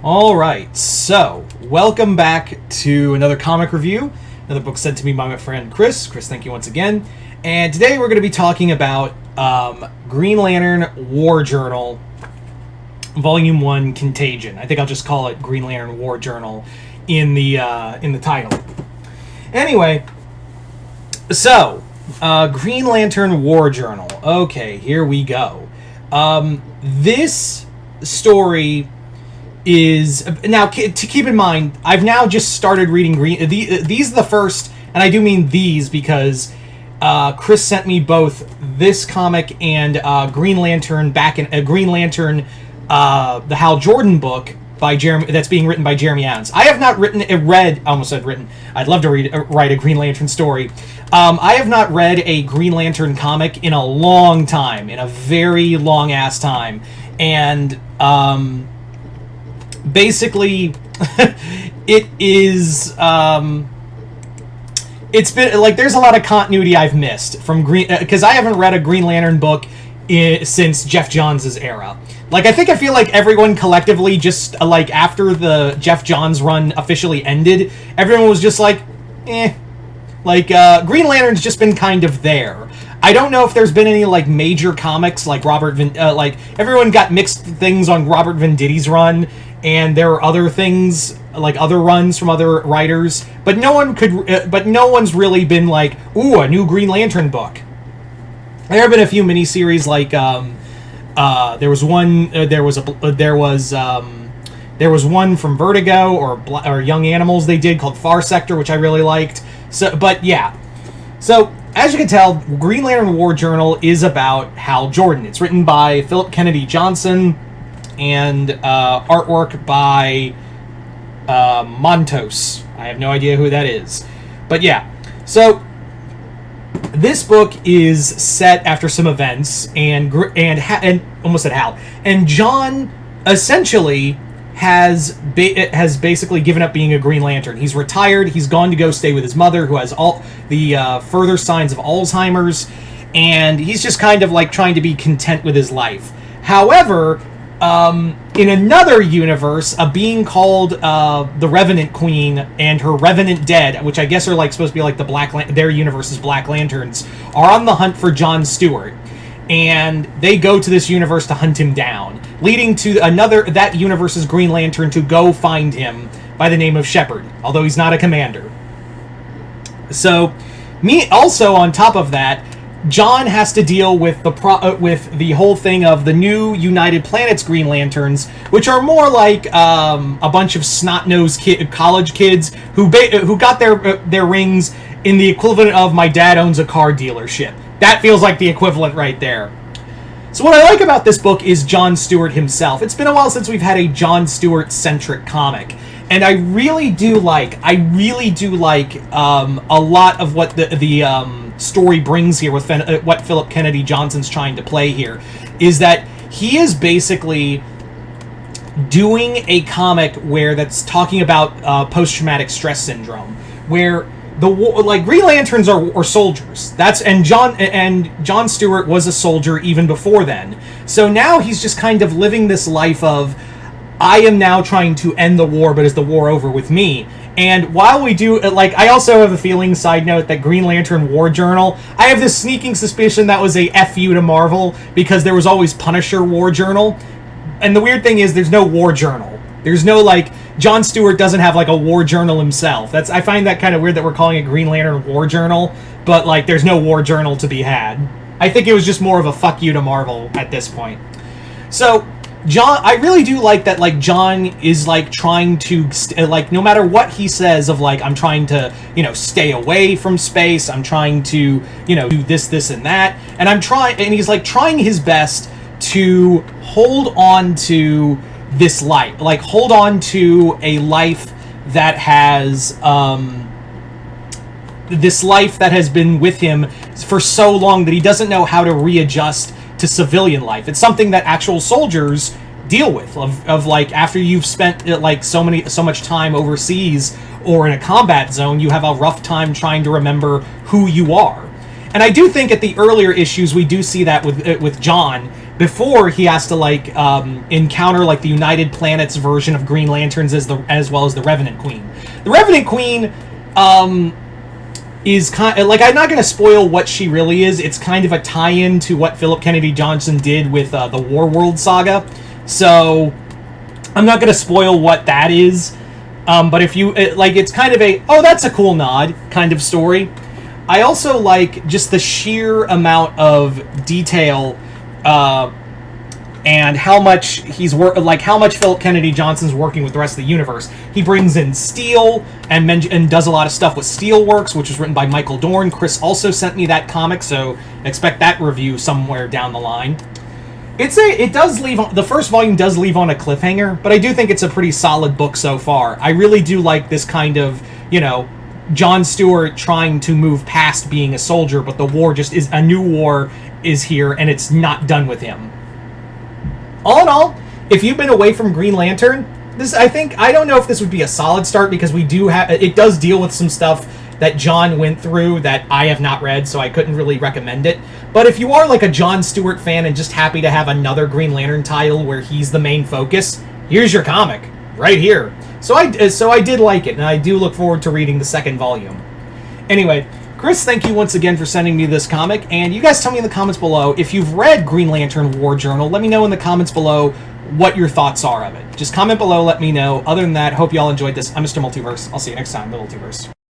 All right, so welcome back to another comic review. Another book sent to me by my friend Chris. Chris, thank you once again. And today we're going to be talking about Green Lantern War Journal, Volume 1, Contagion. I think I'll just call it Green Lantern War Journal in the title. Anyway, so Green Lantern War Journal. Okay, here we go. This story is now, to keep in mind, I've now just started reading these are the first, and I do mean these because Chris sent me both this comic and Green Lantern Green Lantern, the Hal Jordan book by that's being written by Jeremy Adams. I have not I'd love to write a Green Lantern story. I have not read a Green Lantern comic in a long time, in a very long ass time, and basically, it is, it's been, like, there's a lot of continuity I've missed from because I haven't read a Green Lantern book since Geoff Johns' era. Like, I feel like everyone collectively just, like, after the Geoff Johns run officially ended, everyone was just like, eh. Like, Green Lantern's just been kind of there. I don't know if there's been any, like, major comics, like like, everyone got mixed things on Robert Venditti's run, and there are other things, like other runs from other writers, but no one's really been like, ooh, a new Green Lantern book. There have been a few miniseries, like, there was one from Vertigo or Young Animals they did called Far Sector, which I really liked. So, but yeah. So, as you can tell, Green Lantern War Journal is about Hal Jordan. It's written by Philip Kennedy Johnson and artwork by Montos. I have no idea who that is. But yeah, so this book is set after some events, and almost said Hal. And John essentially has basically given up being a Green Lantern. He's retired. He's gone to go stay with his mother, who has all the further signs of Alzheimer's, and he's just kind of like trying to be content with his life. However, in another universe, a being called the Revenant Queen and her Revenant Dead, which I guess are like supposed to be like their universe's Black Lanterns, are on the hunt for John Stewart. And they go to this universe to hunt him down, leading to that universe's Green Lantern to go find him by the name of Shepard, although he's not a commander. So, also on top of that, John has to deal with the whole thing of the new United Planets Green Lanterns, which are more like a bunch of snot-nosed college kids who got their rings in the equivalent of my dad owns a car dealership. That feels like the equivalent right there. So what I like about this book is John Stewart himself. It's been a while since we've had a John Stewart-centric comic, and I really do like a lot of what the story brings here with what Philip Kennedy Johnson's trying to play here, is that he is basically doing a comic where that's talking about post-traumatic stress syndrome, where Green Lanterns are soldiers. And John Stewart was a soldier even before then. So now he's just kind of living this life of, I am now trying to end the war, but is the war over with me? And while we do, I also have a feeling, side note, that Green Lantern War Journal, I have this sneaking suspicion that was a FU to Marvel, because there was always Punisher War Journal. And the weird thing is, there's no War Journal. There's no, John Stewart doesn't have, a War Journal himself. I find that kind of weird that we're calling it Green Lantern War Journal, but, there's no War Journal to be had. I think it was just more of a fuck you to Marvel at this point. So, I really do like that, John is, trying to, no matter what he says of, I'm trying to, stay away from space, I'm trying to, do this, and that, and he's, trying his best to hold on to this life, hold on to a life that has, this life that has been with him for so long that he doesn't know how to readjust to civilian life. It's something that actual soldiers deal with, of after you've spent so much time overseas or in a combat zone, you have a rough time trying to remember who you are. And I do think at the earlier issues we do see that with John, before he has to like encounter like the United Planets version of Green Lanterns as well as the Revenant Queen. The Revenant Queen is kind of, like, I'm not going to spoil what she really is. It's kind of a tie-in to what Philip Kennedy Johnson did with the Warworld saga. So I'm not going to spoil what that is. But if you like, it's kind of a, oh, that's a cool nod kind of story. I also like just the sheer amount of detail and how much how much Philip Kennedy Johnson's working with the rest of the universe. He brings in Steel and does a lot of stuff with Steelworks, which was written by Michael Dorn. Chris also sent me that comic, so expect that review somewhere down the line. The first volume does leave on a cliffhanger, but I do think it's a pretty solid book so far. I really do like this kind of, John Stewart trying to move past being a soldier, but the war a new war is here, and it's not done with him. All in all, if you've been away from Green Lantern, I don't know if this would be a solid start, because it does deal with some stuff that John went through that I have not read, so I couldn't really recommend it. But if you are like a John Stewart fan and just happy to have another Green Lantern title where he's the main focus, here's your comic right here. So I did like it, and I do look forward to reading the second volume. Anyway, Chris, thank you once again for sending me this comic, and you guys tell me in the comments below if you've read Green Lantern War Journal. Let me know in the comments below what your thoughts are of it. Just comment below, let me know. Other than that, hope you all enjoyed this. I'm Mr. Multiverse. I'll see you next time, the Multiverse.